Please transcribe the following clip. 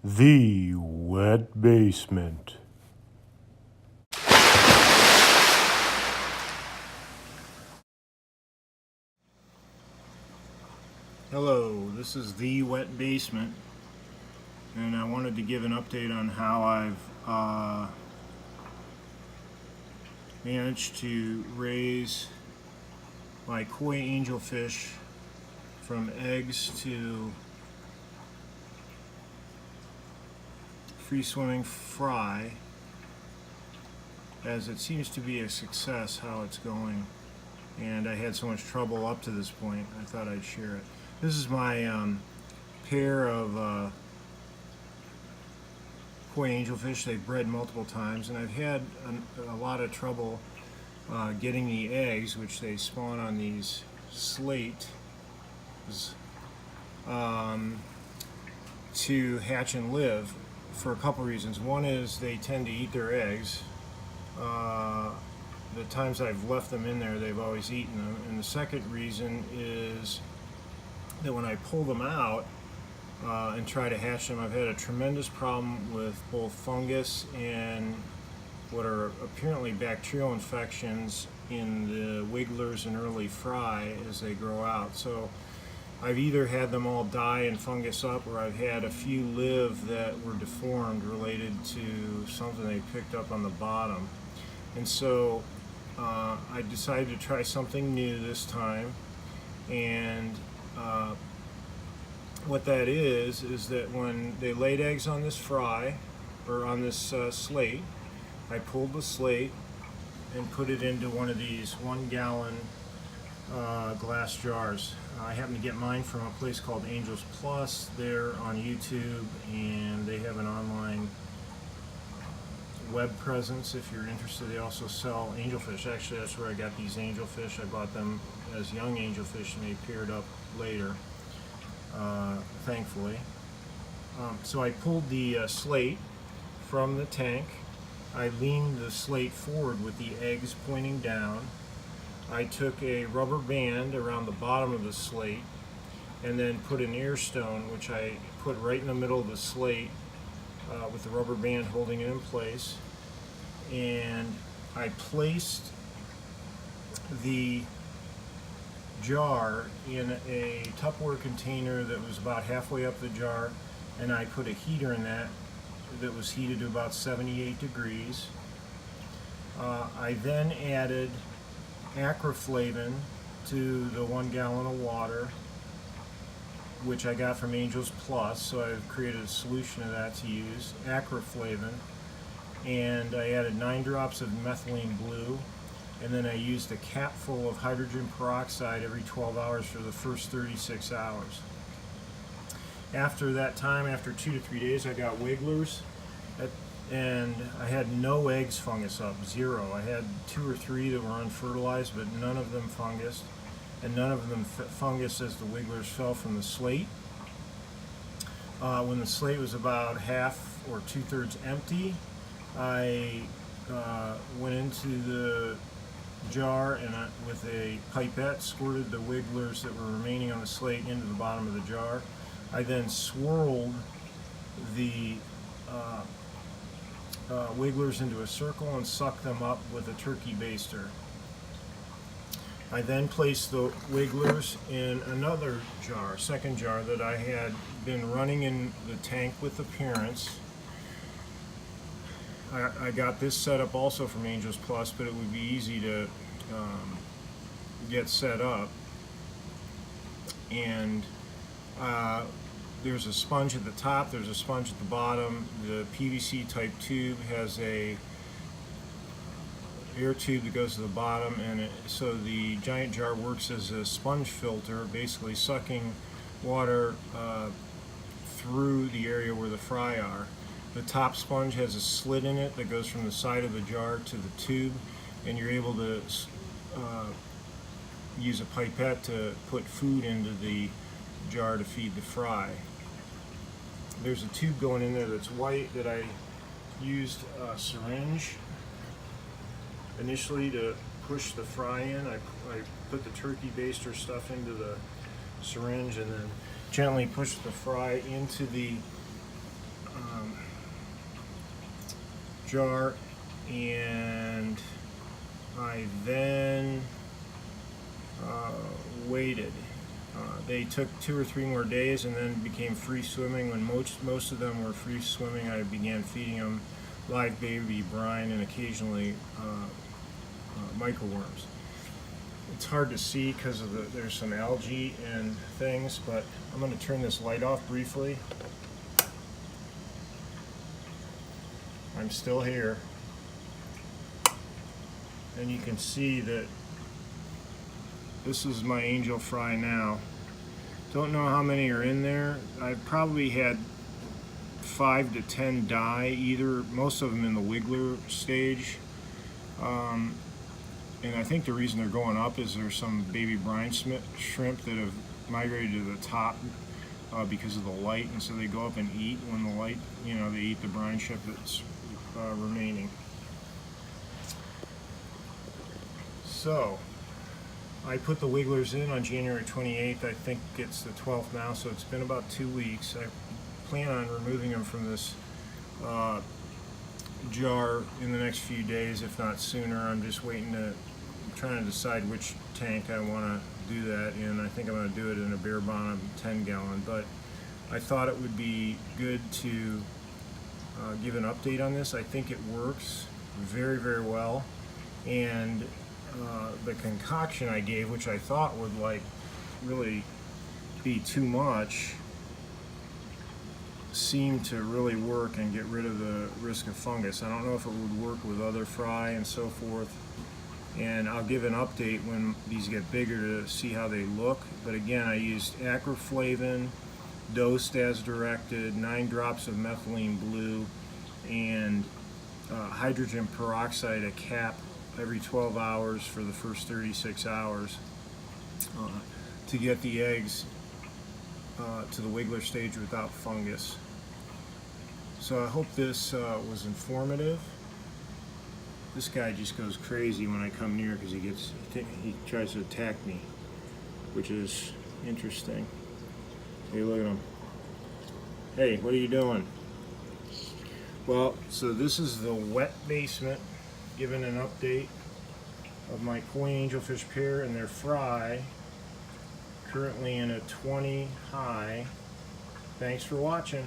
The Wet Basement. Hello, this is The Wet Basement, and I wanted to give an update on how I've managed to raise my koi angelfish from eggs to free swimming fry, as it seems to be a success how it's going, and I had so much trouble up to this point I thought I'd share it. This is my pair of koi angelfish. They've bred multiple times, and I've had a lot of trouble getting the eggs, which they spawn on these slates, to hatch and live for a couple reasons. One is they tend to eat their eggs. The times I've left them in there, they've always eaten them. And the second reason is that when I pull them out and try to hatch them, I've had a tremendous problem with both fungus and what are apparently bacterial infections in the wigglers and early fry as they grow out. So I've either had them all die and fungus up, or I've had a few live that were deformed related to something they picked up on the bottom. And so I decided to try something new this time, and what that is that when they laid eggs on this fry, or on this slate, I pulled the slate and put it into one of these 1 gallon glass jars. I happen to get mine from a place called Angels Plus. They're on YouTube, and they have an online web presence if you're interested. They also sell angelfish. Actually, that's where I got these angelfish. I bought them as young angelfish, and they paired up later, thankfully. So I pulled the slate from the tank. I leaned the slate forward with the eggs pointing down. I took a rubber band around the bottom of the slate and then put an air stone, which I put right in the middle of the slate with the rubber band holding it in place. And I placed the jar in a Tupperware container that was about halfway up the jar, and I put a heater in that was heated to about 78 degrees. I then added acroflavin to the 1 gallon of water, which I got from Angels Plus, so I've created a solution of that to use, acroflavin, and I added 9 drops of methylene blue, and then I used a capful of hydrogen peroxide every 12 hours for the first 36 hours. After that time, after 2 to 3 days, I got wigglers, and I had no eggs fungus up, 0. I had 2 or 3 that were unfertilized, but none of them fungused, and none of them fungus as the wigglers fell from the slate. When the slate was about half or 2/3 empty, I went into the jar and with a pipette squirted the wigglers that were remaining on the slate into the bottom of the jar. I then swirled the wigglers into a circle and sucked them up with a turkey baster. I then placed the wigglers in another jar, second jar, that I had been running in the tank with Appearance. I got this set up also from Angels Plus, but it would be easy to get set up. And there's a sponge at the top, there's a sponge at the bottom. The PVC type tube has a air tube that goes to the bottom, and so the giant jar works as a sponge filter, basically sucking water through the area where the fry are. The top sponge has a slit in it that goes from the side of the jar to the tube, and you're able to use a pipette to put food into the jar to feed the fry. There's a tube going in there that's white that I used a syringe initially to push the fry in. I put the turkey baster stuff into the syringe and then gently push the fry into the jar, and I then waited. They took 2 or 3 more days and then became free swimming. When most of them were free swimming, I began feeding them live baby brine and occasionally microworms. It's hard to see because of there's some algae and things, but I'm going to turn this light off briefly. I'm still here, and you can see that this is my angel fry now. Don't know how many are in there. I've probably had 5 to 10 die, most of them in the wiggler stage. And I think the reason they're going up is there's some baby brine shrimp that have migrated to the top because of the light, and so they go up and eat when the light, they eat the brine shrimp that's remaining. So I put the wigglers in on January 28th. I think it's the 12th now, so it's been about 2 weeks. I plan on removing them from this jar in the next few days, if not sooner. I'm just trying to decide which tank I want to do that in. I think I'm going to do it in a Bear Bottom 10 gallon, but I thought it would be good to give an update on this. I think it works very, very well, and the concoction I gave, which I thought would really be too much, seemed to really work and get rid of the risk of fungus. I don't know if it would work with other fry and so forth, and I'll give an update when these get bigger to see how they look. But again, I used acroflavin, dosed as directed, 9 drops of methylene blue, and hydrogen peroxide, a cap every 12 hours for the first 36 hours to get the eggs to the wiggler stage without fungus. So I hope this was informative. This guy just goes crazy when I come near because he tries to attack me, which is interesting. Hey, look at him. Hey, what are you doing? Well, so this is the wet basement, giving an update of my koi angelfish pair and their fry, currently in a 20 high. Thanks for watching.